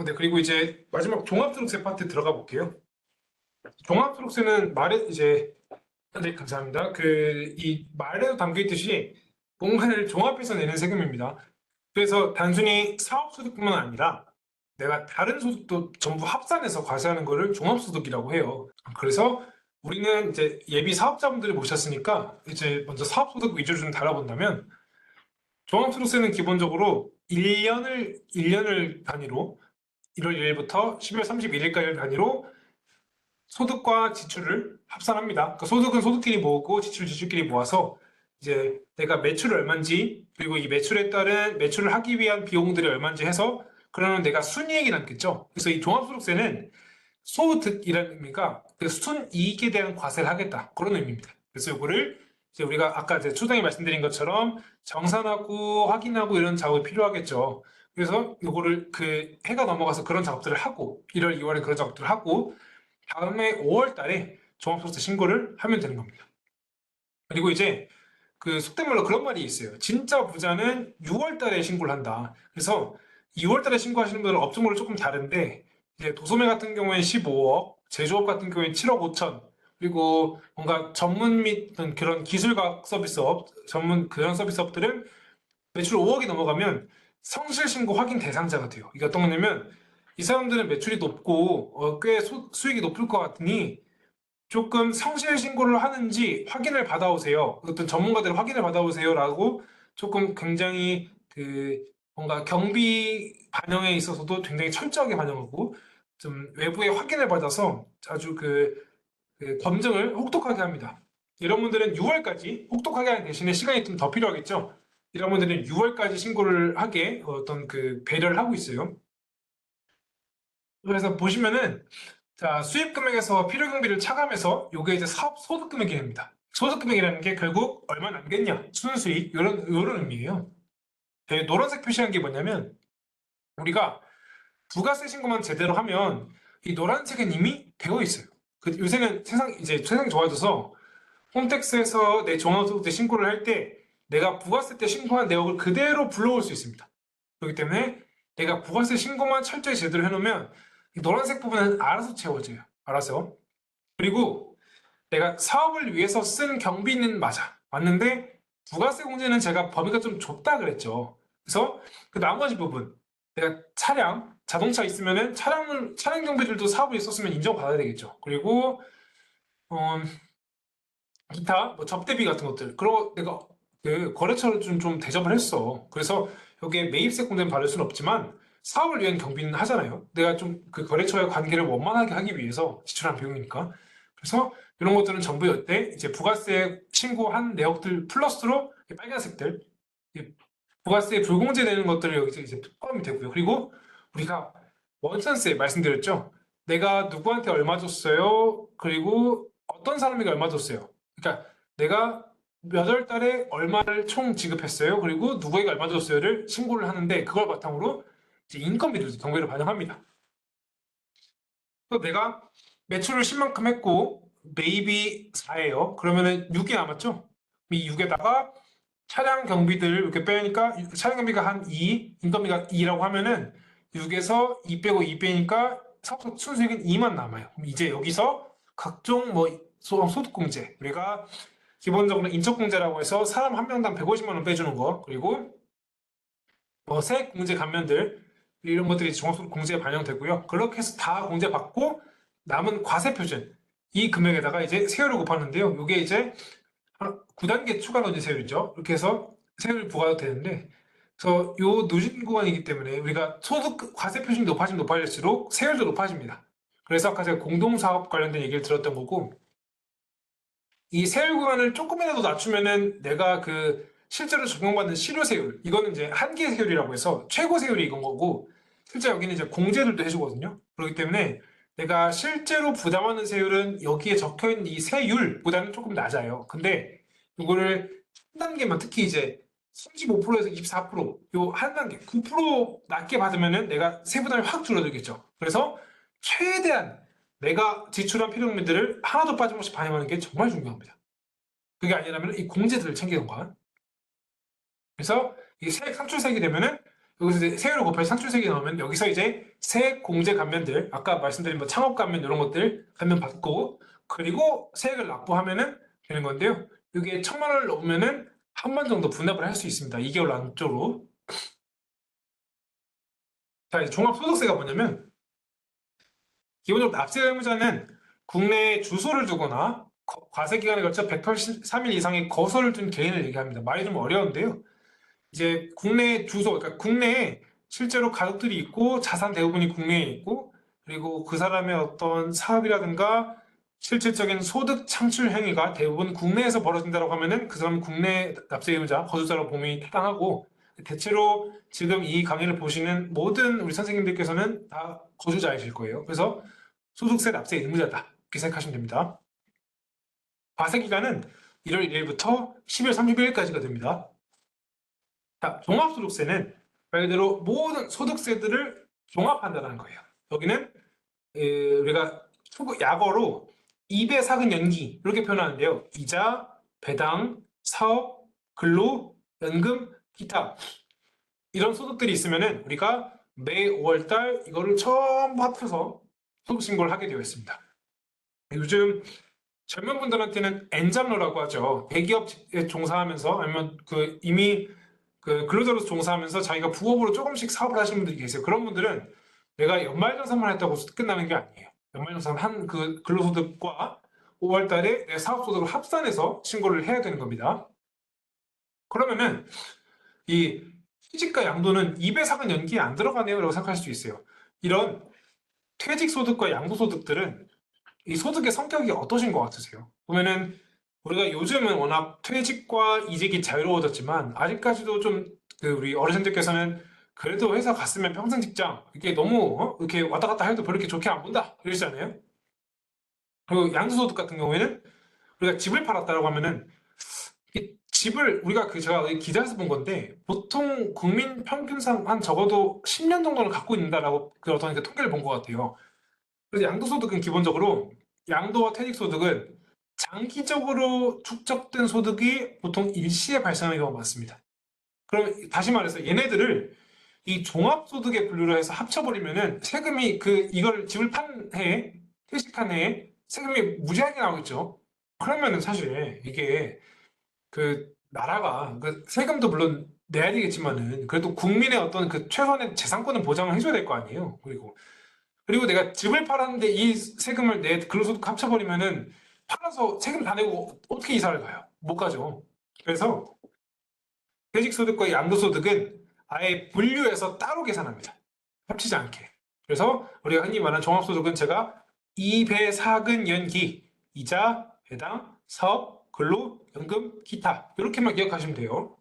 네, 그리고 이제 마지막 종합소득세 파트 들어가 볼게요. 종합소득세는 말에 이제 네, 감사합니다. 이 말에도 담겨 있듯이 뭔가를 종합해서 내는 세금입니다. 그래서 단순히 사업소득뿐만 아니라 내가 다른 소득도 전부 합산해서 과세하는 거를 종합소득이라고 해요. 그래서 우리는 이제 예비 사업자분들을 모셨으니까 이제 먼저 사업소득 위주로 좀 다뤄본다면 종합소득세는 기본적으로 1년을 단위로 1월 1일부터 12월 31일까지 단위로 소득과 지출을 합산합니다. 그러니까 소득은 소득끼리 모으고 지출끼리 모아서 이제 내가 매출이 얼마인지 그리고 이 매출에 따른 매출을 하기 위한 비용들이 얼마인지 해서 그러면 내가 순이익이 남겠죠. 그래서 이 종합소득세는 소득이라는 의미가 그 순이익에 대한 과세를 하겠다 그런 의미입니다. 그래서 이거를 이제 우리가 아까 이제 초장에 말씀드린 것처럼 정산하고 확인하고 이런 작업이 필요하겠죠. 그래서 이거를 그 해가 넘어가서 그런 작업들을 하고 1월, 2월에 그런 작업들을 하고 다음에 5월 달에 종합소득세 신고를 하면 되는 겁니다. 그리고 이제 그 속된 말로 그런 말이 있어요. 진짜 부자는 6월 달에 신고를 한다. 그래서 2월 달에 신고하시는 분들은 업종별로 조금 다른데 이제 도소매 같은 경우에는 15억, 제조업 같은 경우에는 7억 5천, 그리고 뭔가 전문 및 그런 기술과학 서비스업, 전문 그런 서비스업들은 매출 5억이 넘어가면 성실신고 확인 대상자가 돼요. 이게 어떤 거냐면 이 사람들은 매출이 높고 꽤 수익이 높을 것 같으니 조금 성실신고를 하는지 확인을 받아오세요. 어떤 전문가들 확인을 받아오세요라고 조금 굉장히 그 뭔가 경비 반영에 있어서도 굉장히 철저하게 반영하고 좀 외부의 확인을 받아서 아주 그 검증을 혹독하게 합니다. 이런 분들은 6월까지 혹독하게 하는 대신에 시간이 좀 더 필요하겠죠. 이런 분들은 6월까지 신고를 하게 어떤 그 배려를 하고 있어요. 그래서 보시면은 자 수입 금액에서 필요 경비를 차감해서 요게 이제 사업 소득 금액이 됩니다. 소득 금액이라는 게 결국 얼마 남겠냐 순수익 이런 의미예요. 노란색 표시한 게 뭐냐면 우리가 부가세 신고만 제대로 하면 이 노란색은 이미 되어 있어요. 요새는 세상이 좋아져서 홈택스에서 내 종합소득세 신고를 할 때 내가 부가세 때 신고한 내역을 그대로 불러올 수 있습니다. 그렇기 때문에 내가 부가세 신고만 철저히 제대로 해놓으면 이 노란색 부분은 알아서 채워져요. 알아서. 그리고 내가 사업을 위해서 쓴 경비는 맞는데 부가세 공제는 제가 범위가 좀 좁다 그랬죠. 그래서 그 나머지 부분 내가 자동차 있으면은 차량 경비들도 사업에 있었으면 인정받아야 되겠죠. 그리고 어, 기타 뭐 접대비 같은 것들 그리고 내가 그 거래처를 좀 대접을 했어. 그래서 여기에 매입세 공제는 받을 수는 없지만 사업을 위한 경비는 하잖아요. 내가 좀 그 거래처의 관계를 원만하게 하기 위해서 지출한 비용이니까. 그래서 이런 것들은 정부 여태 이제 부가세 신고한 내역들 플러스로 이 빨간색들 이 부가세 불공제되는 것들을 여기서 이제 포함이 되고요. 그리고 우리가 원천세 말씀드렸죠. 내가 누구한테 얼마 줬어요. 그리고 어떤 사람에게 얼마 줬어요. 그러니까 내가 몇 월 달에 얼마를 총 지급했어요. 그리고 누구에게 얼마 줬어요를 신고를 하는데 그걸 바탕으로 이제 인건비도 경비를 반영합니다. 또 내가 매출을 10만큼 했고 매입이 4예요. 그러면은 6이 남았죠. 이 6에다가 차량 경비들 이렇게 빼니까 차량 경비가 한 2, 인건비가 2라고 하면은 6에서 2 빼고 2 빼니까 순수익은 2만 남아요. 그럼 이제 여기서 각종 뭐 소득공제 우리가 기본적으로 인적공제라고 해서 사람 한 명당 150만 원 빼주는 거 그리고 뭐 세액공제 감면들 이런 것들이 종합소득 공제에 반영되고요. 그렇게 해서 다 공제받고 남은 과세표준 이 금액에다가 이제 세율을 곱하는데요. 이게 이제 9단계 추가 노진 세율이죠. 이렇게 해서 세율이 부과가 되는데 그래서 요 누진 구간이기 때문에 우리가 소득 과세 표준이 높아지면 높아질수록 세율도 높아집니다. 그래서 아까 제가 공동사업 관련된 얘기를 들었던 거고 이 세율 구간을 조금이라도 낮추면은 내가 그 실제로 적용받는 실효세율 이거는 이제 한계 세율이라고 해서 최고 세율이 이건 거고 실제 여기는 이제 공제들도 해주거든요. 그렇기 때문에 내가 실제로 부담하는 세율은 여기에 적혀있는 이 세율보다는 조금 낮아요. 근데 이거를 한 단계만 특히 이제 35%에서 24%요 한 단계 9% 낮게 받으면은 내가 세부담이 확 줄어들겠죠. 그래서 최대한 내가 지출한 필요금들을 하나도 빠짐없이 반영하는 게 정말 중요합니다. 그게 아니라면 이 공제들을 챙기던가. 그래서 이 세액 산출세액이 되면은 여기서 이제 세율을 곱해서 산출세액이 나오면 여기서 이제 세액 공제 감면들, 아까 말씀드린 뭐 창업 감면 이런 것들 감면 받고, 그리고 세액을 납부하면은 되는 건데요. 이게 1,000만 원을 넘으면은 한 번 정도 분납을 할 수 있습니다. 2개월 안쪽으로. 자, 이제 종합소득세가 뭐냐면 기본적으로 납세 의무자는 국내에 주소를 두거나 과세 기간에 걸쳐 183일 이상의 거소를 둔 개인을 얘기합니다. 말이 좀 어려운데요. 이제 국내 주소, 그러니까 국내에 실제로 가족들이 있고 자산 대부분이 국내에 있고, 그리고 그 사람의 어떤 사업이라든가 실질적인 소득 창출 행위가 대부분 국내에서 벌어진다고 하면은 그 사람은 국내 납세 의무자, 거주자로 봄이 타당하고, 대체로 지금 이 강의를 보시는 모든 우리 선생님들께서는 다 거주자이실 거예요. 그래서 소득세 납세 의무자다, 이렇게 생각하시면 됩니다. 과세 기간은 1월 1일부터 10월 31일까지가 됩니다. 자, 종합소득세는 말 그대로 모든 소득세들을 종합한다는 거예요. 여기는 우리가 약어로 2배 사근 연기 이렇게 표현하는데요. 이자, 배당, 사업, 근로, 연금, 기타 이런 소득들이 있으면은 우리가 매 5월달 이거를 전부 합쳐서 소득 신고를 하게 되어 있습니다. 요즘 젊은 분들한테는 N잡러라고 하죠. 대기업에 종사하면서 아니면 이미 근로자로서 종사하면서 자기가 부업으로 조금씩 사업을 하시는 분들이 계세요. 그런 분들은 내가 연말정산만 했다고 끝나는 게 아니에요. 연말정산 한 근로소득과 5월달에 내 사업소득을 합산해서 신고를 해야 되는 겁니다. 그러면은 이 취직과 양도는 2배 사근 연기에 안 들어가네요 라고 생각할 수 있어요. 이런 퇴직소득과 양도소득들은 이 소득의 성격이 어떠신 것 같으세요? 보면은 우리가 요즘은 워낙 퇴직과 이직이 자유로워졌지만 아직까지도 좀 우리 어르신들께서는 그래도 회사 갔으면 평생 직장 이게 너무 이렇게 왔다 갔다 해도 별로 이렇게 좋게 안 본다 이러시잖아요. 그리고 양도소득 같은 경우에는 우리가 집을 팔았다고 하면은 이 집을 우리가 제가 기사에서 본 건데 보통 국민 평균상 한 적어도 10년 정도는 갖고 있는다라고 어떤 통계를 본 것 같아요. 그래서 양도소득은 기본적으로 양도와 퇴직소득은 장기적으로 축적된 소득이 보통 일시에 발생하는 경우가 많습니다. 그럼 다시 말해서 얘네들을 이 종합소득에 분류를 해서 합쳐버리면은 세금이 이걸 집을 판 해에 퇴직한 해에 세금이 무지하게 나오겠죠. 그러면은 사실 이게 나라가 세금도 물론 내야 되겠지만은 그래도 국민의 어떤 최소한의 재산권을 보장을 해줘야 될 거 아니에요. 그리고 내가 집을 팔았는데 이 세금을 내 근로소득 합쳐버리면은 팔아서 세금 다 내고 어떻게 이사를 가요? 못 가죠. 그래서 퇴직소득과 양도소득은 아예 분류해서 따로 계산합니다. 합치지 않게. 그래서 우리가 흔히 말하는 종합소득은 제가 2배 사근 연기, 이자, 배당, 사업, 근로, 연금, 기타 이렇게만 기억하시면 돼요.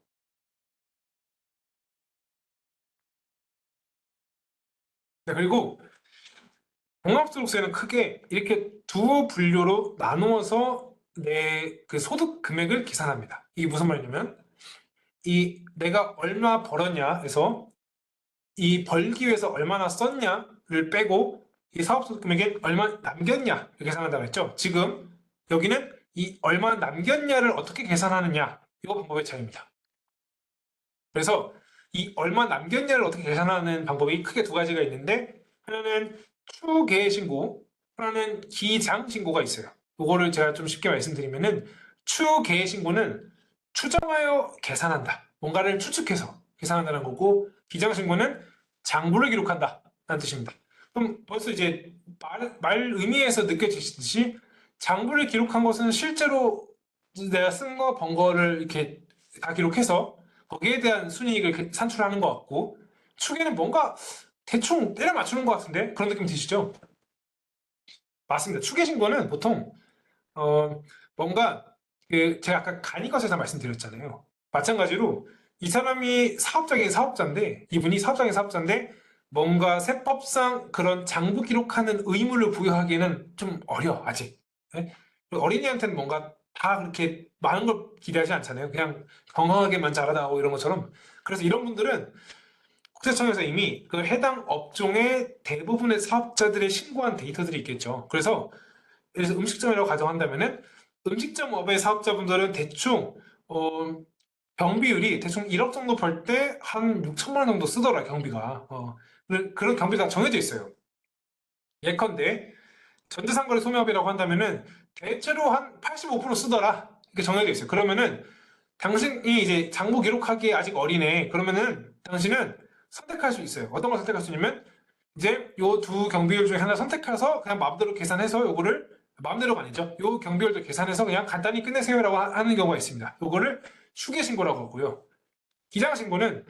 네, 그리고 종합소득세는 크게 이렇게 두 분류로 나누어서 내 소득 금액을 계산합니다. 이게 무슨 말이냐면 이 내가 얼마 벌었냐 해서 이 벌기 위해서 얼마나 썼냐를 빼고 이 사업소득 금액에 얼마 남겼냐 이렇게 계산한다고 했죠. 지금 여기는 이 얼마 남겼냐를 어떻게 계산하느냐 이거 방법의 차이입니다. 그래서 이 얼마 남겼냐를 어떻게 계산하는 방법이 크게 두 가지가 있는데 하나는 추계신고, 하나는 기장신고가 있어요. 이거를 제가 좀 쉽게 말씀드리면은 추계신고는 추정하여 계산한다. 뭔가를 추측해서 계산한다는 거고 기장신고는 장부를 기록한다. 라는 뜻입니다. 그럼 벌써 이제 말 의미에서 느껴지시듯이 장부를 기록한 것은 실제로 내가 쓴 거, 번 거를 이렇게 다 기록해서 거기에 대한 순이익을 산출하는 것 같고 추계는 뭔가 대충 때려 맞추는 것 같은데 그런 느낌 드시죠? 맞습니다. 추계 신고는 보통 어, 뭔가 제가 아까 간이것에서 말씀드렸잖아요. 마찬가지로 이 사람이 사업장의 사업자인데 이분이 사업장의 사업자인데 뭔가 세법상 그런 장부 기록하는 의무를 부여하기에는 좀 어려 아직. 네? 어린이한테는 뭔가 다 그렇게 많은 걸 기대하지 않잖아요. 그냥 건강하게만 자라나고 이런 것처럼. 그래서 이런 분들은 국세청에서 이미 해당 업종의 대부분의 사업자들의 신고한 데이터들이 있겠죠. 그래서 예를 들어서 음식점이라고 가정한다면은 음식점 업의 사업자분들은 대충 어, 경비율이 대충 1억 정도 벌 때 한 6천만 원 정도 쓰더라, 경비가. 그런 경비가 정해져 있어요. 예컨대 전자상거래 소매업이라고 한다면은 대체로 한 85% 쓰더라. 이렇게 정해져 있어요. 그러면은 당신이 이제 장부 기록하기에 아직 어리네. 그러면은 당신은 선택할 수 있어요. 어떤 걸 선택할 수 있냐면 이제 요 두 경비율 중에 하나 선택해서 그냥 마음대로 계산해서 요거를 마음대로가 아니죠. 요 경비율도 계산해서 그냥 간단히 끝내세요라고 하는 경우가 있습니다. 요거를 추계신고라고 하고요. 기장신고는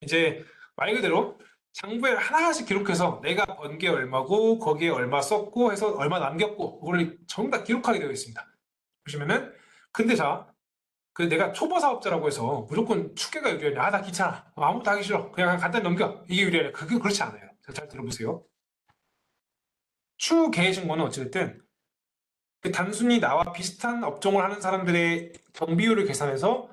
이제 말 그대로 장부에 하나씩 기록해서 내가 번 게 얼마고 거기에 얼마 썼고 해서 얼마 남겼고 그걸 전부 다 기록하게 되어 있습니다. 보시면은 근데 자, 그 내가 초보 사업자라고 해서 무조건 추계가 유리하냐? 아, 나 귀찮아. 아무것도 하기 싫어. 그냥 간단히 넘겨. 이게 유리하냐? 그게 그렇지 않아요. 잘 들어보세요. 추계신고는 어쨌든 그 단순히 나와 비슷한 업종을 하는 사람들의 경비율을 계산해서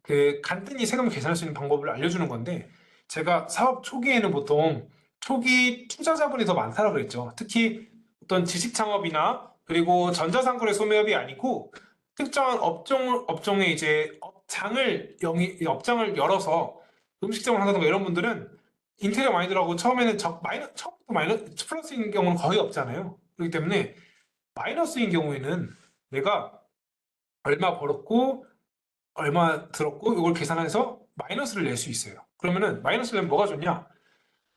그 간단히 세금을 계산할 수 있는 방법을 알려주는 건데 제가 사업 초기에는 보통 초기 투자자분이 더 많다고 그랬죠. 특히 어떤 지식 창업이나 그리고 전자상거래 소매업이 아니고 특정한 업종에 이제 업장을 열어서 음식점을 한다든가 이런 분들은 인테리어 마이너라고 처음에는 처음부터 플러스인 경우는 거의 없잖아요. 그렇기 때문에 마이너스인 경우에는 내가 얼마 벌었고 얼마 들었고 이걸 계산해서 마이너스를 낼 수 있어요. 그러면은 마이너스를 내면 뭐가 좋냐?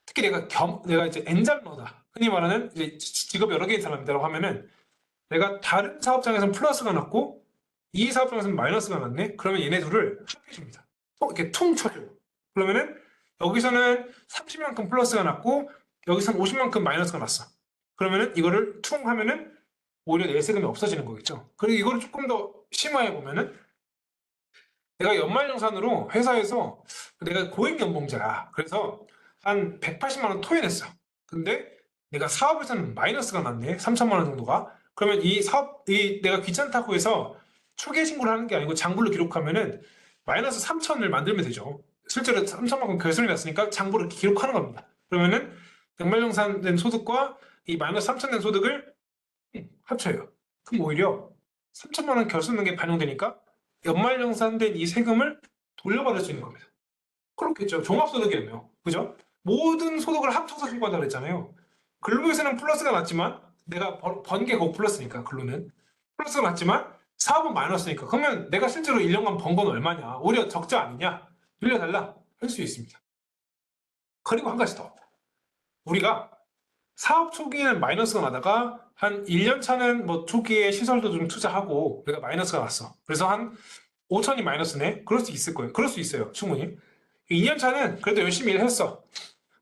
특히 내가 이제 엔잡러다. 흔히 말하는 이제 직업 여러 개인 사람이라고 하면은 내가 다른 사업장에서는 플러스가 났고 이 사업장에서는 마이너스가 났네. 그러면 얘네 둘을 합해줍니다. 이렇게 퉁 쳐줘요. 그러면은 여기서는 30만큼 플러스가 났고 여기서는 50만큼 마이너스가 났어. 그러면은 이거를 퉁 하면은 오히려 내세금이 없어지는 거겠죠. 그리고 이거를 조금 더 심화해 보면은 내가 연말정산으로 회사에서 내가 고액연봉자야. 그래서 한 180만 원 토해냈어. 근데 내가 사업에서는 마이너스가 났네. 3천만 원 정도가. 그러면 내가 귀찮다고 해서 초기에 신고를 하는 게 아니고 장부를 기록하면은 마이너스 3천을 만들면 되죠. 실제로 3천만큼 결손이 났으니까 장부를 기록하는 겁니다. 그러면은 연말정산된 소득과 이 마이너스 3천 된 소득을 합쳐요. 그럼 오히려 3천만 원 결손 낸게 반영되니까 연말정산된 이 세금을 돌려받을 수 있는 겁니다. 그렇겠죠. 종합소득이라며. 그죠? 모든 소득을 합쳐서 신고한다고 했잖아요. 근로에서는 플러스가 났지만 내가 번 게 곧 플러스니까 근로는 플러스가 났지만 사업은 마이너스니까 그러면 내가 실제로 1년간 번 건 얼마냐? 오히려 적자 아니냐? 빌려달라 할 수 있습니다. 그리고 한 가지 더. 우리가 사업 초기에는 마이너스가 나다가 한 1년 차는 뭐 초기에 시설도 좀 투자하고 내가 마이너스가 났어. 그래서 한 5천이 마이너스네? 그럴 수 있을 거예요. 그럴 수 있어요. 충분히. 2년 차는 그래도 열심히 일했어.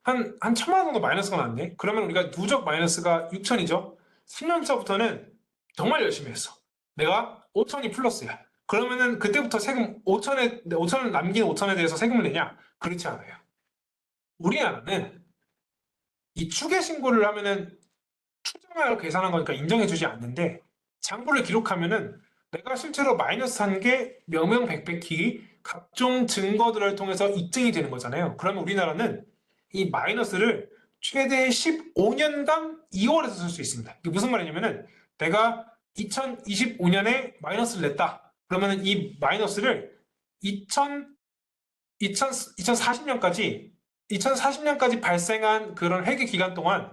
한 천만 원 정도 마이너스가 났네? 그러면 우리가 누적 마이너스가 6천이죠? 3년 차부터는 정말 열심히 했어. 내가 5천이 플러스야. 그러면은 그때부터 세금 5천을 남긴 5천에 대해서 세금을 내냐? 그렇지 않아요. 우리나라는 이 추계 신고를 하면은 추정하여 계산한 거니까 인정해주지 않는데 장부를 기록하면은 내가 실제로 마이너스 한 게 명명백백히 각종 증거들을 통해서 입증이 되는 거잖아요. 그러면 우리나라는 이 마이너스를 최대 15년간 2월에서 쓸 수 있습니다. 이게 무슨 말이냐면은 내가 2025년에 마이너스를 냈다. 그러면은 이 마이너스를 2040년까지 발생한 그런 회계 기간 동안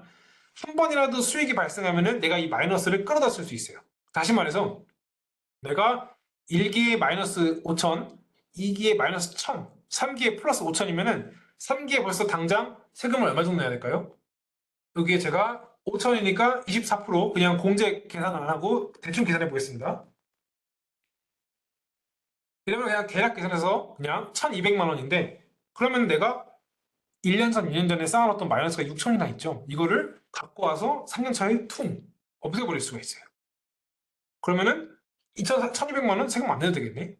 한 번이라도 수익이 발생하면은 내가 이 마이너스를 끌어다 쓸 수 있어요. 다시 말해서 내가 1기에 마이너스 5천, 2기에 마이너스 1천, 3기에 플러스 5천이면은 3기에 벌써 당장 세금을 얼마 정도 내야 될까요? 여기에 제가 5천이니까 24% 그냥 공제 계산 안 하고 대충 계산해 보겠습니다. 이러면 그냥 대략 계산해서 그냥 1,200만 원인데 그러면 내가 1년 전, 2년 전에 쌓아놨던 마이너스가 6천이나 있죠. 이거를 갖고 와서 3년 차에 퉁 없애버릴 수가 있어요. 그러면은 1,200만 원 세금 안 내도 되겠네.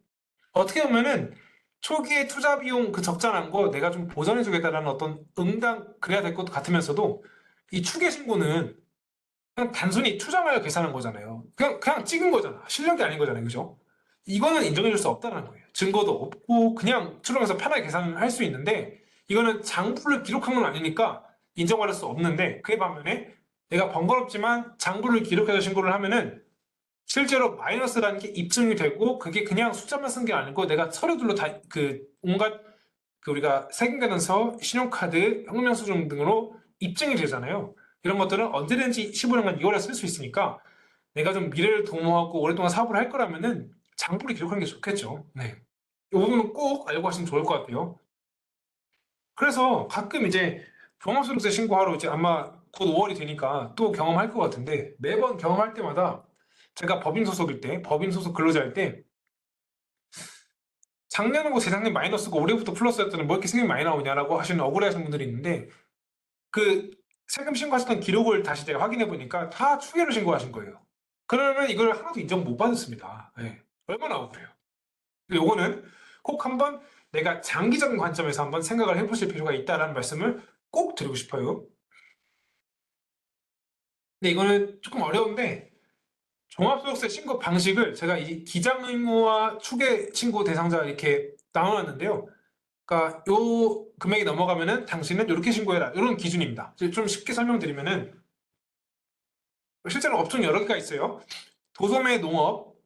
어떻게 보면은 초기에 투자 비용 그 적자난 거 내가 좀 보전해주겠다라는 어떤 응당 그래야 될 것 같으면서도 이 추계 신고는 그냥 단순히 투자마저 계산한 거잖아요. 그냥 찍은 거잖아. 실력이 아닌 거잖아요. 그죠? 이거는 인정해줄 수 없다는 거예요. 증거도 없고 그냥 출력해서 편하게 계산을 할 수 있는데 이거는 장부를 기록한 건 아니니까 인정받을 수 없는데 그에 반면에 내가 번거롭지만 장부를 기록해서 신고를 하면은 실제로 마이너스라는 게 입증이 되고 그게 그냥 숫자만 쓴 게 아니고 내가 서류들로 다 그 온갖 그 우리가 세금계산서, 신용카드, 현금영수증 등으로 입증이 되잖아요. 이런 것들은 언제든지 15년간 이월에 쓸 수 있으니까 내가 좀 미래를 도모하고 오랫동안 사업을 할 거라면은 장부를 기록하는 게 좋겠죠. 네. 이 부분은 꼭 알고 하시면 좋을 것 같아요. 그래서 가끔 이제 종합소득세 신고하러 이제 아마 곧 5월이 되니까 또 경험할 것 같은데 매번 경험할 때마다 제가 법인 소속일 때, 법인 소속 근로자일 때 작년하고 재작년 마이너스고 올해부터 플러스였더니 뭐 이렇게 세금이 많이 나오냐라고 하시는 억울해하시는 분들이 있는데 그 세금 신고하셨던 기록을 다시 제가 확인해 보니까 다 추계로 신고하신 거예요. 그러면 이걸 하나도 인정 못 받았습니다. 예. 얼마나 억울해요. 요거는 꼭 한번 내가 장기적인 관점에서 한번 생각을 해보실 필요가 있다라는 말씀을 꼭 드리고 싶어요. 근데 이거는 조금 어려운데 종합소득세 신고 방식을 제가 이 기장 의무와 추계 신고 대상자 이렇게 나눠놨는데요. 그러니까 요 금액이 넘어가면은 당신은 이렇게 신고해라. 이런 기준입니다. 좀 쉽게 설명드리면은 실제로 업종 여러 개가 있어요. 도소매 농업,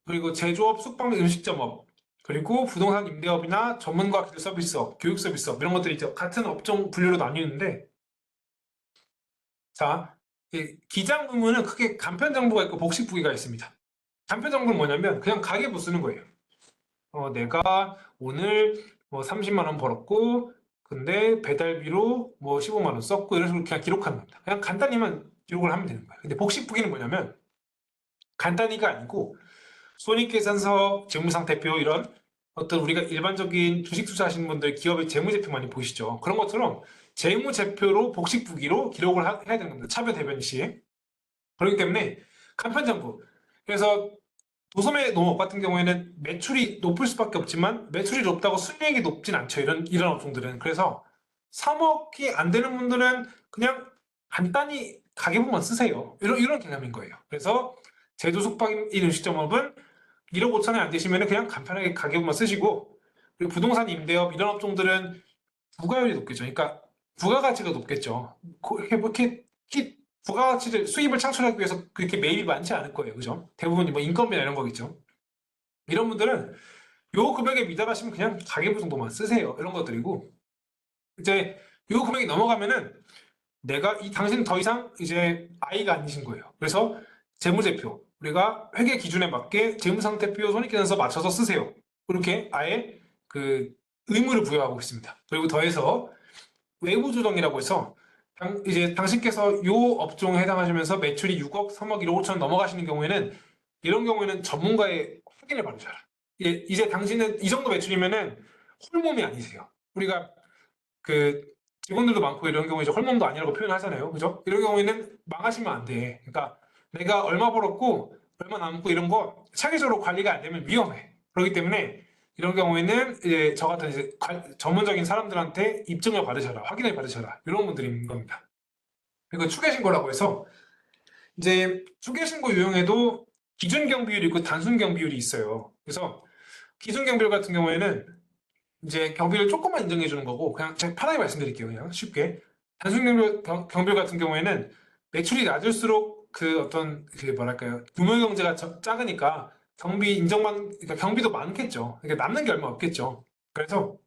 그리고 제조업, 숙박 및 음식점업, 그리고 부동산 임대업이나 전문가 기술 서비스업, 교육 서비스업 이런 것들이 있죠. 같은 업종 분류로 나뉘는데 자, 기장 부문은 크게 간편 정보가 있고 복식 부기가 있습니다. 간편 정보는 뭐냐면 그냥 가계부 쓰는 거예요. 내가 오늘 뭐 30만 원 벌었고 근데 배달비로 뭐 15만 원 썼고 이런 식으로 그냥 기록하는 겁니다. 그냥 간단히만 기록을 하면 되는 거예요. 근데 복식 부기는 뭐냐면 간단히가 아니고 손익계산서, 재무상태표 이런 어떤 우리가 일반적인 주식 투자하시는 분들 기업의 재무제표 많이 보시죠. 그런 것처럼 재무제표로 복식부기로 기록을 해야 되는 겁니다. 차별 대변 시. 그렇기 때문에 간편정보. 그래서 도소매 농업 같은 경우에는 매출이 높을 수밖에 없지만 매출이 높다고 순이익이 높진 않죠. 이런 업종들은. 그래서 3억이 안 되는 분들은 그냥 간단히 가계부만 쓰세요. 이런 개념인 거예요. 그래서 제조 숙박인 음식점업은 1억 5천이 안 되시면 그냥 간편하게 가계부만 쓰시고 그리고 부동산 임대업 이런 업종들은 부가율이 높겠죠. 그러니까 부가가치가 높겠죠. 이렇게 부가가치를 수입을 창출하기 위해서 그렇게 매입이 많지 않을 거예요. 그죠? 대부분이 뭐 인건비나 이런 거겠죠. 이런 분들은 요 금액에 미달하시면 그냥 가계부 정도만 쓰세요. 이런 것들이고 이제 요 금액이 넘어가면은 내가 이 당신은 더 이상 이제 아이가 아니신 거예요. 그래서 재무제표 우리가 회계 기준에 맞게 재무상태표 손익계산서 맞춰서 쓰세요. 이렇게 아예 그 의무를 부여하고 있습니다. 그리고 더해서 외부 조정이라고 해서 이제 당신께서 요 업종에 해당하시면서 매출이 6억, 3억, 1억 5천 넘어가시는 경우에는 이런 경우에는 전문가의 확인을 받으셔라. 이제 당신은 이 정도 매출이면은 홀몸이 아니세요. 우리가 그 직원들도 많고 이런 경우에 이제 홀몸도 아니라고 표현하잖아요. 그죠? 이런 경우에는 망하시면 안 돼. 그러니까 내가 얼마 벌었고 얼마 남고 이런 거 차기적으로 관리가 안 되면 위험해. 그렇기 때문에 이런 경우에는 이제 저 같은 이제 전문적인 사람들한테 입증을 받으셔라, 확인을 받으셔라 이런 분들인 겁니다. 그리고 추계신고라고 해서 이제 추계신고 유형에도 기준경비율이 있고 단순경비율이 있어요. 그래서 기준경비율 같은 경우에는 이제 경비를 조금만 인정해 주는 거고 그냥 제가 편하게 말씀드릴게요. 그냥 쉽게 단순 경비 같은 경우에는 매출이 낮을수록 그 어떤 그 뭐랄까요 규모 경제가 작으니까 경비 인정만 그러니까 경비도 많겠죠. 그러니까 남는 게 얼마 없겠죠. 그래서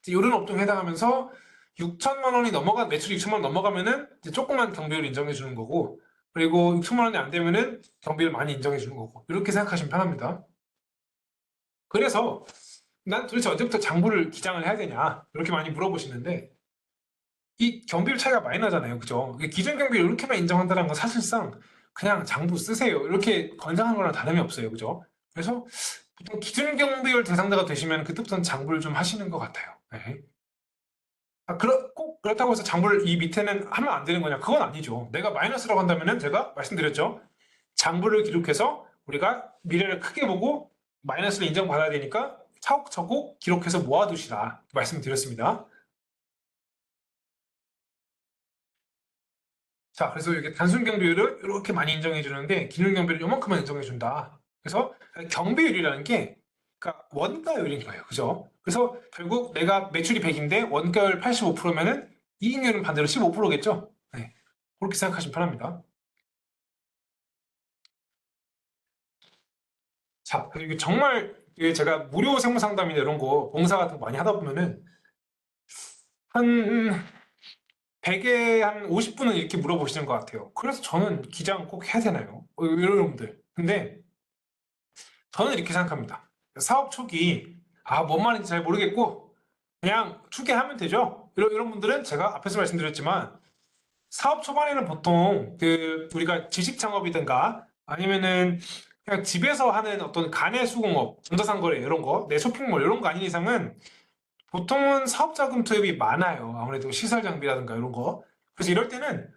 이런 업종에 해당하면서 6천만 원이 넘어간 매출이 6천만 원 넘어가면은 이제 조금만 경비를 인정해 주는 거고 그리고 6천만 원이 안 되면은 경비를 많이 인정해 주는 거고 이렇게 생각하시면 편합니다. 그래서 난 도대체 언제부터 장부를 기장을 해야 되냐 이렇게 많이 물어보시는데 이 경비율 차이가 많이 나잖아요. 그죠? 기존 경비를 이렇게만 인정한다는 건 사실상 그냥 장부 쓰세요. 이렇게 권장하는 거랑 다름이 없어요. 그죠? 그래서 보통 기준 경비율 대상자가 되시면 그때부터는 장부를 좀 하시는 것 같아요. 네. 꼭 그렇다고 해서 장부를 이 밑에는 하면 안 되는 거냐? 그건 아니죠. 내가 마이너스라고 한다면은 제가 말씀드렸죠. 장부를 기록해서 우리가 미래를 크게 보고 마이너스를 인정받아야 되니까 차곡차곡 기록해서 모아두시라 말씀드렸습니다. 자, 그래서 이렇게 단순 경비율을 이렇게 많이 인정해 주는데 기능 경비를 요만큼만 인정해 준다. 그래서 경비율이라는 게 그러니까 원가율인 거예요. 그죠? 그래서 결국 내가 매출이 100인데 원가율 85%면은 이익률은 반대로 15%겠죠? 네. 그렇게 생각하시면 편합니다. 자, 이게 정말 이게 제가 무료 세무 상담이나 이런 거 봉사 같은 거 많이 하다 보면은 한 100에 한 50분은 이렇게 물어보시는 것 같아요. 그래서 저는 기장 꼭 해야 되나요? 이런 분들. 근데 저는 이렇게 생각합니다. 사업 초기, 뭔 말인지 잘 모르겠고, 그냥 투기하면 되죠. 이런 분들은 제가 앞에서 말씀드렸지만, 사업 초반에는 보통 우리가 지식 창업이든가 아니면은 그냥 집에서 하는 어떤 가내 수공업, 전자상거래 이런 거, 내 쇼핑몰 이런 거 아닌 이상은 보통은 사업 자금 투입이 많아요. 아무래도 시설 장비라든가 이런 거. 그래서 이럴 때는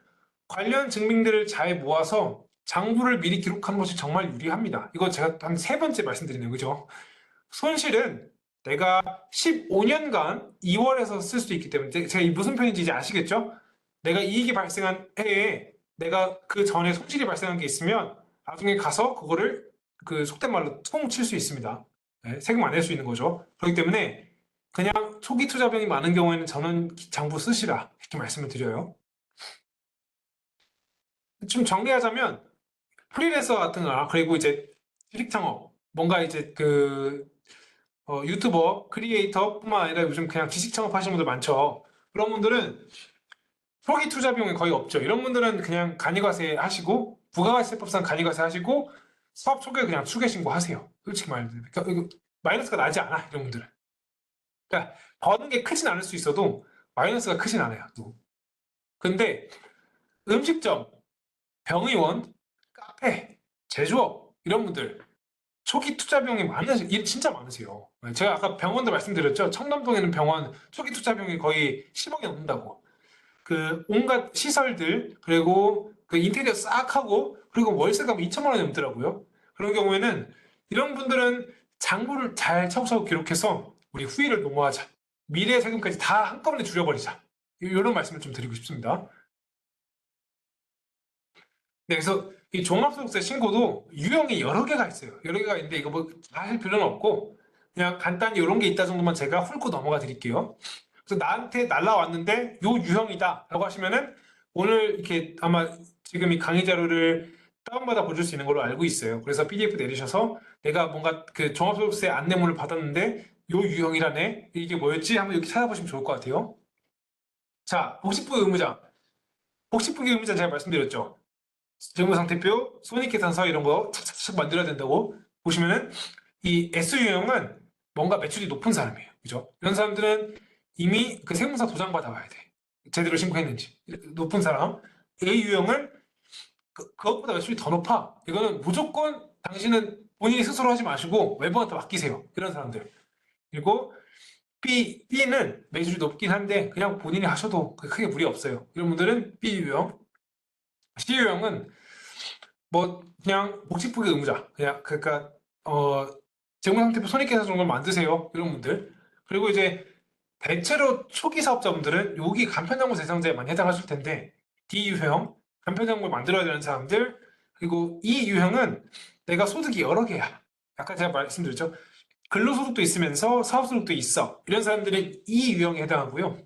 관련 증빙들을 잘 모아서 장부를 미리 기록하는 것이 정말 유리합니다. 이거 제가 한 세 번째 말씀드리네요. 그죠? 손실은 내가 15년간 2월에서 쓸 수 있기 때문에 제가 이 무슨 표현인지 이제 아시겠죠? 내가 이익이 발생한 해에 내가 그 전에 손실이 발생한 게 있으면 나중에 가서 그거를 그 속된 말로 퉁칠 수 있습니다. 네, 세금 안 낼 수 있는 거죠. 그렇기 때문에 그냥 초기 투자 비용이 많은 경우에는 저는 장부 쓰시라 이렇게 말씀을 드려요. 좀 정리하자면 프리랜서 같은 거나 그리고 이제 수익 창업 뭔가 이제 유튜버 크리에이터뿐만 아니라 요즘 그냥 지식 창업하시는 분들 많죠. 그런 분들은 초기 투자 비용이 거의 없죠. 이런 분들은 그냥 간이과세 하시고 부가가세법상 간이과세 하시고 사업 초기에 그냥 추계 신고하세요. 솔직히 말해서 그러니까 이거 마이너스가 나지 않아 이런 분들은. 그러니까 버는 게 크진 않을 수 있어도 마이너스가 크진 않아요. 또. 근데 음식점, 병의원, 카페, 제조업 이런 분들 초기 투자 비용이 진짜 많으세요. 제가 아까 병원도 말씀드렸죠. 청담동에는 병원 초기 투자 비용이 거의 10억이 넘는다고. 그 온갖 시설들 그리고 그 인테리어 싹 하고 그리고 월세가 뭐 2천만 원이 넘더라고요. 그런 경우에는 이런 분들은 장부를 잘 차곡차곡 기록해서 우리 후위를 도모하자. 미래 세금까지 다 한꺼번에 줄여버리자. 이런 말씀을 좀 드리고 싶습니다. 네, 그래서 이 종합소득세 신고도 유형이 여러 개가 있어요. 여러 개가 있는데 이거 뭐 다 할 필요는 없고 그냥 간단히 이런 게 있다 정도만 제가 훑고 넘어가 드릴게요. 그래서 나한테 날라왔는데 요 유형이다 라고 하시면은 오늘 이렇게 아마 지금 이 강의 자료를 다운받아 보실 수 있는 걸로 알고 있어요. 그래서 PDF 내리셔서 내가 뭔가 그 종합소득세 안내문을 받았는데 요 유형이라네 이게 뭐였지? 한번 이렇게 찾아보시면 좋을 것 같아요. 자, 복식부 의무자. 복식부 의무자 제가 말씀드렸죠. 재무상태표, 손익계산서 이런 거 착착착 만들어야 된다고 보시면은 이 S 유형은 뭔가 매출이 높은 사람이에요. 그죠? 이런 사람들은 이미 그 세무사 도장 받아와야 돼. 제대로 신고했는지. 높은 사람. A 유형은 그것보다 매출이 더 높아. 이거는 무조건 당신은 본인이 스스로 하지 마시고 외부한테 맡기세요. 이런 사람들. 그리고 B는 매출이 높긴 한데 그냥 본인이 하셔도 크게 무리 없어요. 이런 분들은 B 유형. C 유형은 뭐 그냥 복식부기 의무자 그냥 그러니까 재무상태표 손익계산 정도를 만드세요 이런 분들 그리고 이제 대체로 초기 사업자분들은 여기 간편정보 대상자에 많이 해당하실 텐데 D 유형 간편정보를 만들어야 되는 사람들 그리고 E 유형은 내가 소득이 여러 개야 아까 제가 말씀드렸죠 근로소득도 있으면서 사업소득도 있어 이런 사람들은 E 유형에 해당하고요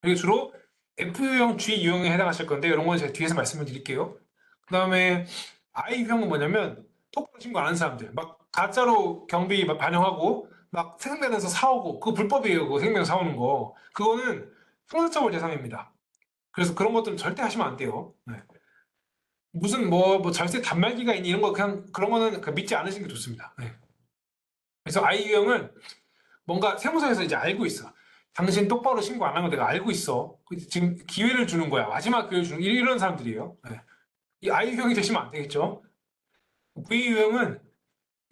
그리고 주로 F 유형, G 유형에 해당하실 건데 이런 건 제가 뒤에서 말씀을 드릴게요 그 다음에 I형은 뭐냐면 똑바로 신고 안 하는 사람들 막 가짜로 경비 반영하고 막 생생면에서 사오고 그거 불법이에요 그거 생생면 사오는 거 그거는 형사처벌 대상입니다 그래서 그런 것들은 절대 하시면 안 돼요 네. 무슨 뭐 절세 단말기가 있니 이런 거 그냥 그런 거는 그냥 믿지 않으시는 게 좋습니다 네. 그래서 I형은 뭔가 세무서에서 이제 알고 있어 당신 똑바로 신고 안 한 거 내가 알고 있어 지금 기회를 주는 거야 마지막 기회를 주는 이런 사람들이에요 네. 이 I형이 되시면 안 되겠죠 V유형은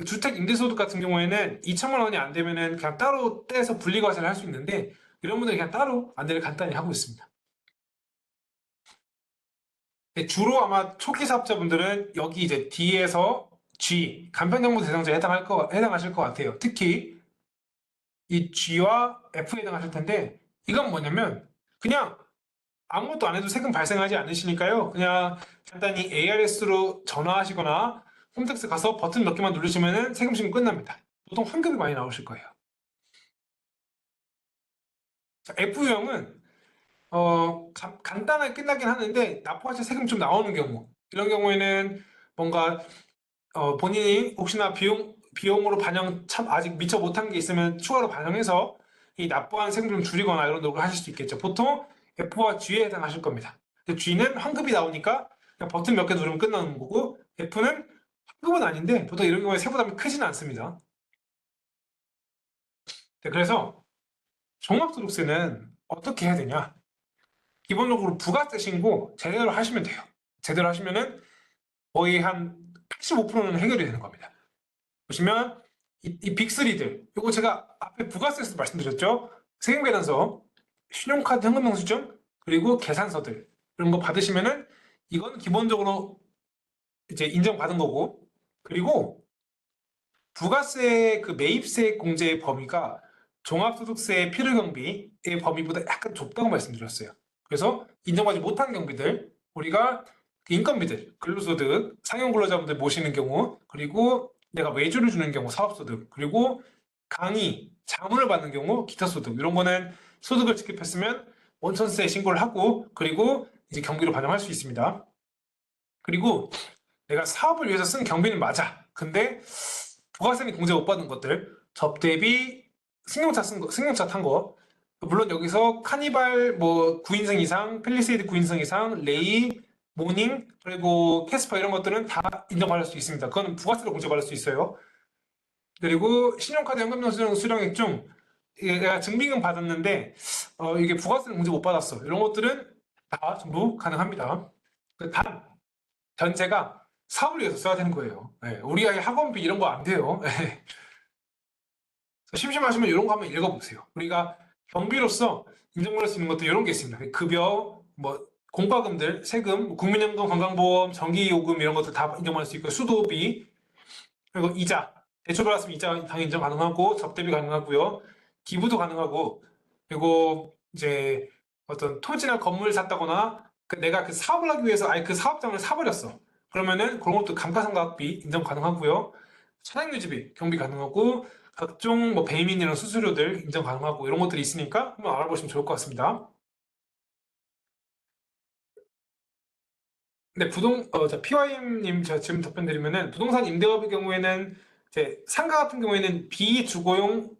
주택 임대소득 같은 경우에는 2천만 원이 안 되면은 그냥 따로 떼서 분리과세를 할 수 있는데 이런 분들은 그냥 따로 안내를 간단히 하고 있습니다. 주로 아마 초기 사업자분들은 여기 이제 D에서 G 간편정보 대상자에 해당하실 것 같아요. 특히 이 G와 F에 해당하실 텐데 이건 뭐냐면 그냥 아무것도 안 해도 세금 발생하지 않으시니까요. 그냥 간단히 ARS로 전화하시거나 홈택스 가서 버튼 몇 개만 누르시면 세금 신고 끝납니다. 보통 환급이 많이 나오실 거예요. F형은 간단하게 끝나긴 하는데 납부하실 세금 좀 나오는 경우 이런 경우에는 뭔가 본인이 혹시나 비용으로 반영 참 아직 미처 못한 게 있으면 추가로 반영해서 이 납부한 세금 좀 줄이거나 이런 노력을 하실 수 있겠죠. 보통 F와 G에 해당하실 겁니다. 근데 G는 환급이 나오니까 그냥 버튼 몇 개 누르면 끝나는 거고, F는 환급은 아닌데 보통 이런 경우에 세부담이 크지는 않습니다. 네, 그래서 종합소득세는 어떻게 해야 되냐? 기본적으로 부가세 신고 제대로 하시면 돼요. 제대로 하시면은 거의 한 85%는 해결이 되는 겁니다. 보시면 이 빅3들, 이거 제가 앞에 부가세에서 말씀드렸죠. 세금계산서, 신용카드 현금영수증, 그리고 계산서들 이런 거 받으시면은 이건 기본적으로 이제 인정받은 거고, 그리고 부가세 그 매입세 공제의 범위가 종합소득세 필요경비의 범위보다 약간 좁다고 말씀드렸어요. 그래서 인정받지 못한 경비들, 우리가 그 인건비들, 근로소득, 상용근로자분들 모시는 경우, 그리고 내가 외주를 주는 경우 사업소득, 그리고 강의, 자문을 받는 경우 기타소득, 이런 거는 소득을 직접했으면 원천세 신고를 하고, 그리고 이제 경비로 반영할 수 있습니다. 그리고 내가 사업을 위해서 쓴 경비는 맞아. 근데 부가세는 공제 못 받은 것들, 접대비, 승용차 쓴 거, 승용차 탄 거. 물론 여기서 카니발 뭐 9인승 이상, 펠리세이드 9인승 이상, 레이, 모닝, 그리고 캐스퍼 이런 것들은 다 인정받을 수 있습니다. 그거는 부가세로 공제받을 수 있어요. 그리고 신용카드 연금영수증 수령액 중 내가 증빙은 받았는데 이게 부가세는 공제 못 받았어. 이런 것들은 다 전부 가능합니다. 단 전체가 사업을 위해서 써야 되는 거예요. 네, 우리 아이 학원비 이런 거 안 돼요. 네. 심심하시면 이런 거 한번 읽어보세요. 우리가 경비로서 인정받을 수 있는 것도 이런 게 있습니다. 급여, 뭐 공과금들, 세금, 국민연금, 건강보험, 전기요금 이런 것들 다 인정받을 수 있고, 수도비, 그리고 이자, 대출 받았으면 이자 당연히 인정 가능하고, 접대비 가능하고요. 기부도 가능하고, 그리고 이제 어떤 토지나 건물 샀다거나 내가 그 사업을 하기 위해서 아예 그 사업장을 사버렸어. 그러면은 그런 것도 감가상각비 인정 가능하고요. 차량 유지비 경비 가능하고, 각종 뭐 배민 이런 수수료들 인정 가능하고 이런 것들이 있으니까 한번 알아보시면 좋을 것 같습니다. 근데 PYM님 제가 질문 답변드리면은 부동산 임대업의 경우에는 이제 상가 같은 경우에는 비주거용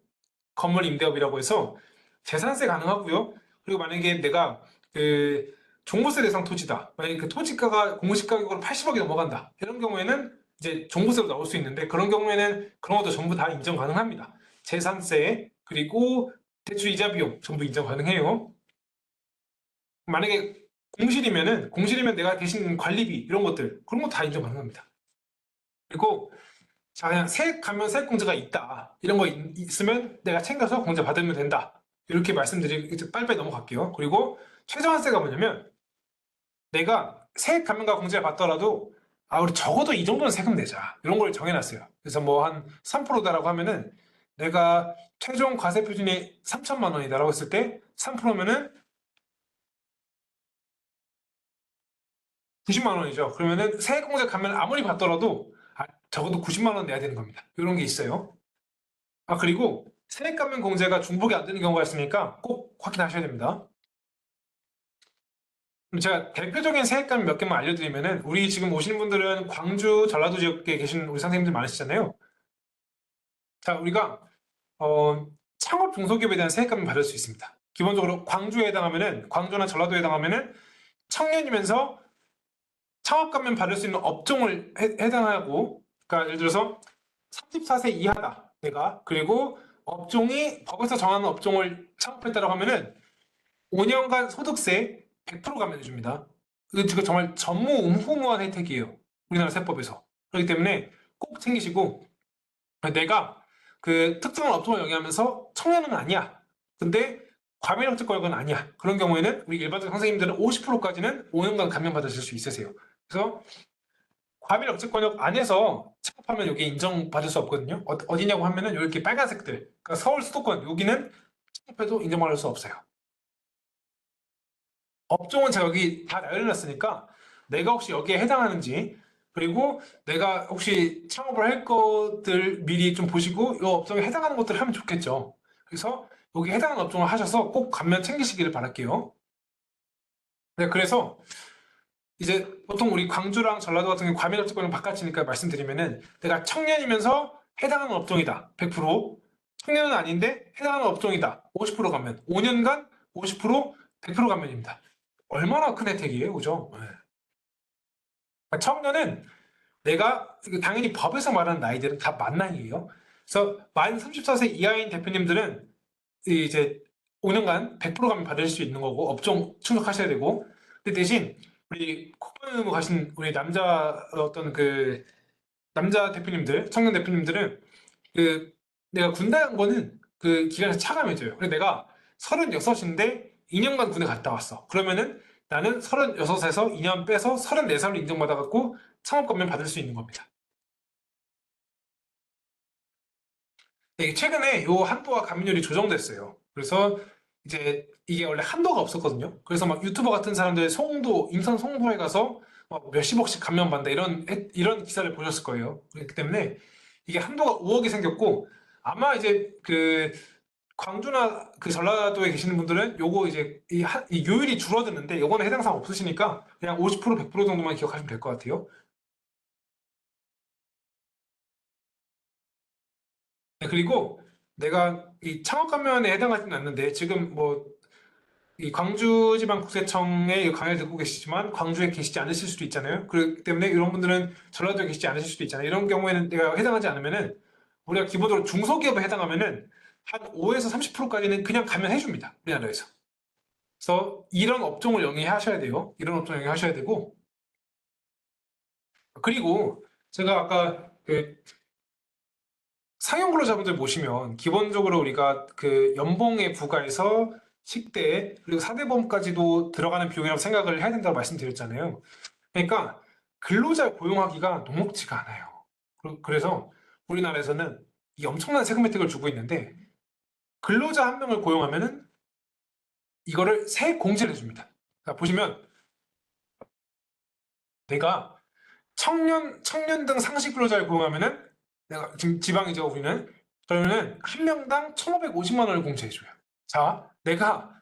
건물 임대업이라고 해서 재산세 가능하고요. 그리고 만약에 내가 그 종부세 대상 토지다. 만약에 그 토지가가 공시 가격으로 80억이 넘어간다. 이런 경우에는 이제 종부세로 나올 수 있는데 그런 경우에는 그런 것도 전부 다 인정 가능합니다. 재산세 그리고 대출 이자 비용 전부 인정 가능해요. 만약에 공실이면 내가 대신 관리비 이런 것들 그런 거 다 인정 가능합니다. 그리고 자 그냥 세액 가면 세액 공제가 있다 이런 거 있으면 내가 챙겨서 공제 받으면 된다 이렇게 말씀드리고 이제 빨리빨리 넘어갈게요. 그리고 최저한세가 뭐냐면 내가 세액 감면과 공제를 받더라도 우리 적어도 이 정도는 세금 내자 이런 걸 정해놨어요. 그래서 뭐 한 3%다라고 하면은 내가 최종 과세 표준이 3천만 원이다라고 했을 때 3%면은 90만 원이죠. 그러면은 세액 공제 감면 아무리 받더라도 적어도 90만 원 내야 되는 겁니다. 이런 게 있어요. 그리고 세액 감면 공제가 중복이 안 되는 경우가 있으니까 꼭 확인하셔야 됩니다. 그럼 제가 대표적인 세액 감면 몇 개만 알려드리면은 우리 지금 오시는 분들은 광주, 전라도 지역에 계신 우리 선생님들 많으시잖아요. 자, 우리가 창업 중소기업에 대한 세액 감면 받을 수 있습니다. 기본적으로 광주에 해당하면은 광주나 전라도에 해당하면은 청년이면서 창업 감면 받을 수 있는 업종을 해당하고, 그러니까 예를 들어서 34세 이하다 내가 그리고 업종이 법에서 정하는 업종을 창업했다고 하면은 5년간 소득세 100% 감면해 줍니다. 이거 정말 전무후무한 혜택이에요. 우리나라 세법에서. 그렇기 때문에 꼭 챙기시고 내가 그 특정한 업종을 영위하면서 청년은 아니야. 근데 과밀억제권역은 아니야. 그런 경우에는 우리 일반적 선생님들은 50%까지는 5년간 감면받으실 수 있으세요. 그래서 과밀억제권역 안에서 창업하면 여기 인정받을 수 없거든요. 어디냐고 하면은 이렇게 빨간색들. 그러니까 서울 수도권 여기는 창업해도 인정받을 수 없어요. 업종은 제가 여기 다 나열해놨으니까 내가 혹시 여기에 해당하는지 그리고 내가 혹시 창업을 할 것들 미리 좀 보시고 이 업종에 해당하는 것들을 하면 좋겠죠. 그래서 여기 해당하는 업종을 하셔서 꼭 감면 챙기시기를 바랄게요. 네, 그래서 이제 보통 우리 광주랑 전라도 같은 경우 과밀업종은 바깥이니까 말씀드리면은 내가 청년이면서 해당하는 업종이다. 100%. 청년은 아닌데 해당하는 업종이다. 50% 가면. 5년간 50% 100% 감면입니다. 얼마나 큰 혜택이에요. 그죠? 네. 그러니까 청년은 내가 당연히 법에서 말하는 나이들은 다 만 나이예요. 그래서 만 34세 이하인 대표님들은 이제 5년간 100% 감면 받을 수 있는 거고 업종 충족하셔야 되고 근데 대신 우리 코로나 가신 우리 남자 어떤 그 남자 대표님들 청년 대표님들은 그 내가 군대 간 거는 그 기간에서 차감해줘요. 그래서 내가 36인데 2년간 군에 갔다 왔어. 그러면은 나는 36에서 2년 빼서 34살로 인정받아갖고 창업감면 받을 수 있는 겁니다. 네, 최근에 요 한도와 감면율이 조정됐어요. 그래서 이제 이게 원래 한도가 없었거든요. 그래서 막 유튜버 같은 사람들 송도, 인천 송도에 가서 막 몇십억씩 감면받는다 이런 기사를 보셨을 거예요. 그렇기 때문에 이게 한도가 5억이 생겼고 아마 이제 그 광주나 그 전라도에 계시는 분들은 요거 이제 이 요율이 줄어드는데 요거는 해당 사항 없으시니까 그냥 50% 100% 정도만 기억하시면 될 것 같아요. 네, 그리고 내가 이 창업 감면에 해당하지는 않는데 지금 뭐 이 광주지방국세청의 강의를 듣고 계시지만 광주에 계시지 않으실 수도 있잖아요. 그렇기 때문에 이런 분들은 전라도에 계시지 않으실 수도 있잖아요. 이런 경우에는 내가 해당하지 않으면은 우리가 기본적으로 중소기업에 해당하면은 한 5에서 30%까지는 그냥 감면해 줍니다. 우리나라에서. 그래서 이런 업종을 영위하셔야 돼요. 이런 업종 영위하셔야 되고 그리고 제가 아까 그 상용 근로자분들 모시면 기본적으로 우리가 그 연봉에 부과해서 식대 그리고 사대보험까지도 들어가는 비용이라고 생각을 해야 된다고 말씀드렸잖아요. 그러니까 근로자 고용하기가 녹록지가 않아요. 그래서 우리나라에서는 이 엄청난 세금 혜택을 주고 있는데 근로자 한 명을 고용하면은 이거를 세액 공제를 해줍니다. 그러니까 보시면 내가 청년 등 상시 근로자를 고용하면은 내가 지금 지방이죠 우리는 그러면은 한 명당 1,550만 원을 공제해줘요. 자, 내가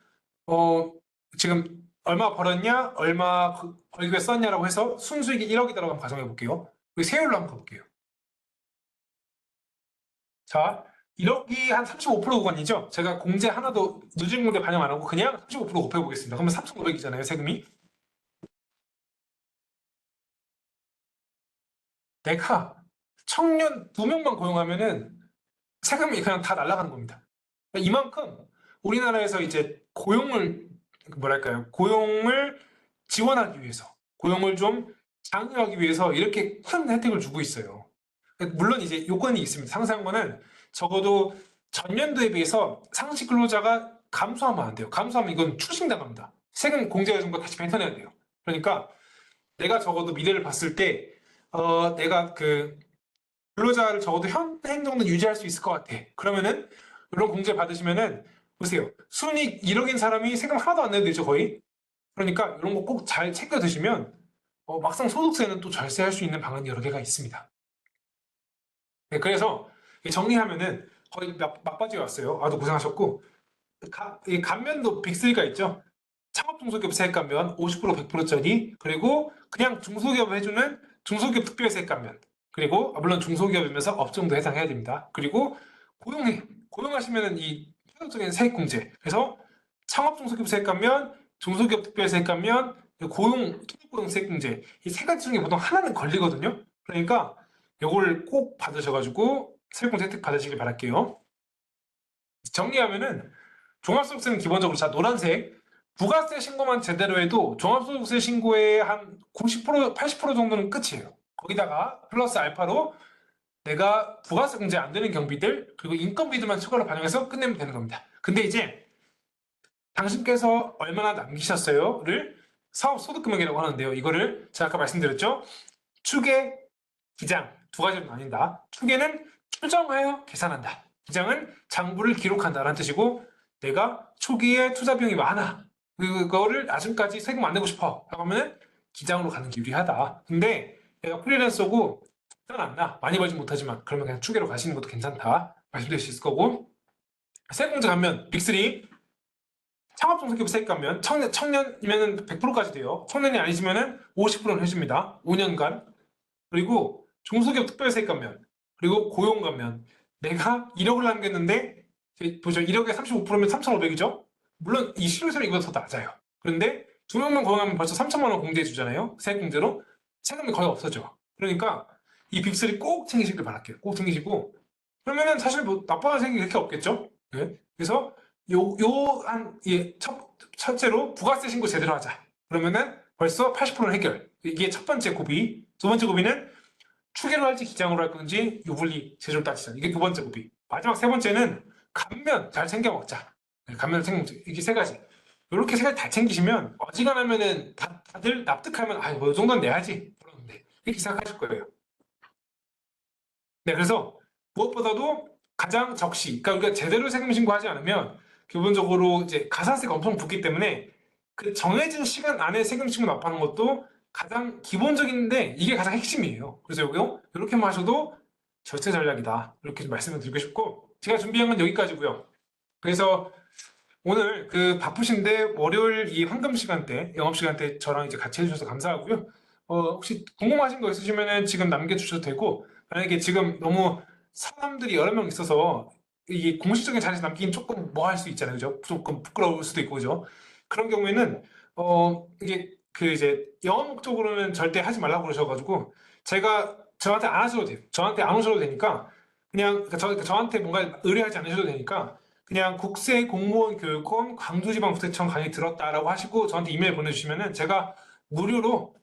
지금 얼마 벌었냐, 얼마 벌기에 썼냐라고 해서 순수익이 1억이다라고 한번 가정해 볼게요. 우리 세율로 한번 가볼게요. 자, 1억이 한 35% 구간이죠. 제가 공제 하나도 누진 공제 반영 안 하고 그냥 35% 곱해 보겠습니다. 그러면 3,500이잖아요, 세금이. 내가 청년 2명만 고용하면은 세금이 그냥 다 날아가는 겁니다. 그러니까 이만큼 우리나라에서 이제 고용을 뭐랄까요? 고용을 지원하기 위해서, 고용을 좀 장려하기 위해서 이렇게 큰 혜택을 주고 있어요. 물론 이제 요건이 있습니다. 상세한 거는 적어도 전년도에 비해서 상시 근로자가 감소하면 안 돼요. 감소하면 이건 추징당합니다. 세금 공제 같은 거 다시 뱉어내야 돼요. 그러니까 내가 적어도 미래를 봤을 때, 내가 그 근로자를 적어도 현행 정도 유지할 수 있을 것 같아. 그러면은 이런 공제 받으시면은 보세요. 순이익 1억인 사람이 세금 하나도 안 내도 되죠, 거의. 그러니까 이런 거 꼭 잘 챙겨 드시면 막상 소득세는 또 절세할 수 있는 방안이 여러 개가 있습니다. 네, 그래서 정리하면은 거의 막바지에 왔어요. 아도 고생하셨고 이 감면도 빅3가 있죠. 창업 중소기업 세액 감면 50% 100%짜리 그리고 그냥 중소기업 해주는 중소기업 특별세액 감면 그리고 물론 중소기업이면서 업종도 해당해야 됩니다. 그리고 고용하시면은 이 효율적인 세액 공제 그래서 창업 중소기업 세액 감면 중소기업 특별세액 감면 투입고용 세액 공제 이 세 가지 중에 보통 하나는 걸리거든요. 그러니까 요걸 꼭 받으셔가지고 세액 공제 혜택 받으시길 바랄게요. 정리하면은 종합소득세는 기본적으로 자 노란색 부가세 신고만 제대로 해도 종합소득세 신고의 한 90%, 80% 정도는 끝이에요. 거기다가 플러스 알파로 내가 부가세 공제 안 되는 경비들 그리고 인건비들만 추가로 반영해서 끝내면 되는 겁니다. 근데 이제 당신께서 얼마나 남기셨어요?를 사업 소득금액이라고 하는데요. 이거를 제가 아까 말씀드렸죠. 추계, 기장 두 가지로 나뉜다. 추계는 추정하여 계산한다. 기장은 장부를 기록한다라는 뜻이고 내가 초기에 투자 비용이 많아. 그거를 아직까지 세금 안 내고 싶어. 라고 하면은 기장으로 가는 게 유리하다. 근데 내가 프리랜서고 투자는 안 나. 많이 벌진 못하지만 그러면 그냥 추계로 가시는 것도 괜찮다. 말씀드릴 수 있을 거고 세금공제 가면 빅3 창업중소기업 세입가면 청년이면 100%까지 돼요. 청년이 아니시면은 50%는 해줍니다. 5년간. 그리고 중소기업 특별세입가면, 그리고 고용가면 내가 1억을 남겼는데 보죠. 1억에 35%면 3,500이죠. 물론 이 실효세는 이보다 더 낮아요. 그런데 두 명만 고용하면 벌써 3천만 원 공제해 주잖아요. 세액공제로. 세금이 거의 없어져. 그러니까 이 빅3 꼭 챙기시길 바랄게요. 꼭 챙기시고 그러면은 사실 뭐 나빠하는 생각이 그렇게 없겠죠. 네. 그래서 첫째로 부가세 신고 제대로 하자. 그러면은 벌써 80%는 해결. 이게 첫 번째 고비. 두 번째 고비는 추계로 할지 기장으로 할 건지 유불리 제조를 따지자. 이게 두 번째 고비. 마지막 세 번째는 감면 잘 챙겨 먹자. 네, 감면 챙겨 먹자. 이게 세 가지. 이렇게 세 가지 다 챙기시면 어지간하면은 다들 납득하면 뭐이 정도는 내야지. 그러는데 이렇게 생각하실 거예요. 네, 그래서 무엇보다도 가장 적시, 그러니까 우리가 제대로 세금 신고하지 않으면 기본적으로 이제 가산세가 엄청 붙기 때문에 그 정해진 시간 안에 세금 신고 납부하는 것도 가장 기본적인데 이게 가장 핵심이에요. 그래서 이거 이렇게만 하셔도 절세 전략이다. 이렇게 좀 말씀을 드리고 싶고 제가 준비한 건 여기까지고요. 그래서 오늘 그 바쁘신데 월요일 이 황금 시간대, 영업 시간대 저랑 이제 같이 해주셔서 감사하고요. 혹시 궁금하신 거 있으시면은 지금 남겨주셔도 되고, 만약에 지금 너무 사람들이 여러 명 있어서 이게 공식적인 자리에서 남기긴 조금 뭐 할 수 있잖아요. 그죠? 조금 부끄러울 수도 있고, 그죠? 그런 경우에는, 이게 그 이제 영업 목적으로는 절대 하지 말라고 그러셔가지고, 제가 저한테 안 하셔도 돼요. 저한테 안 오셔도 되니까, 그냥 저한테 뭔가 의뢰하지 않으셔도 되니까, 그냥 국세공무원 교육원 광주지방국세청 강의 들었다라고 하시고 저한테 이메일 보내주시면은 제가 무료로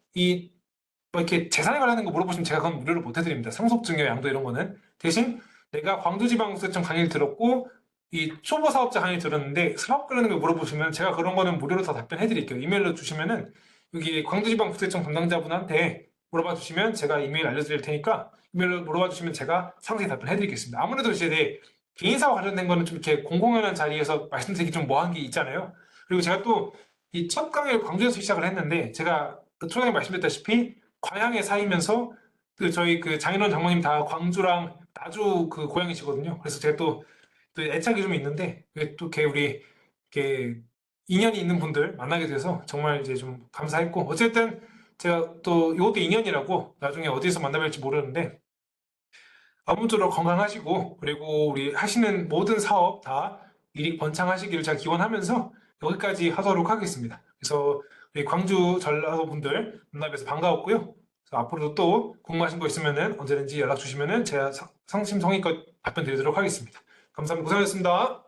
뭐 이렇게 재산에 관련된 거 물어보시면 제가 그건 무료로 못 해드립니다. 상속증여 양도 이런 거는 대신 내가 광주지방국세청 강의를 들었고 이 초보 사업자 강의를 들었는데 사업 관련된 거 물어보시면 제가 그런 거는 무료로 다 답변해 드릴게요. 이메일로 주시면은 여기 광주지방국세청 담당자분한테 물어봐 주시면 제가 이메일 알려드릴 테니까 이메일로 물어봐 주시면 제가 상세히 답변해 드리겠습니다. 아무래도 이제 개인사와 관련된 거는 좀 이렇게 공공연한 자리에서 말씀드리기 좀 뭐한 게 있잖아요. 그리고 제가 또 이 첫 강의를 광주에서 시작을 했는데 제가 초장에 말씀드렸다시피 광양에 사이면서 그 저희 그 장인어른 장모님 다 광주랑 나주 그 고향이시거든요. 그래서 제가 또 애착이 좀 있는데 또 이렇게 우리 이렇게 인연이 있는 분들 만나게 돼서 정말 이제 좀 감사했고 어쨌든 제가 또 이것도 인연이라고 나중에 어디서 만나뵐지 모르는데 아무쪼록 건강하시고 그리고 우리 하시는 모든 사업 다 일이 번창하시기를 제가 기원하면서 여기까지 하도록 하겠습니다. 그래서 우리 광주 전라도 분들 만나뵈서 반가웠고요. 그래서 앞으로도 또 궁금하신 거 있으면은 언제든지 연락 주시면은 제가 성심성의껏 답변 드리도록 하겠습니다. 감사합니다. 고생하셨습니다.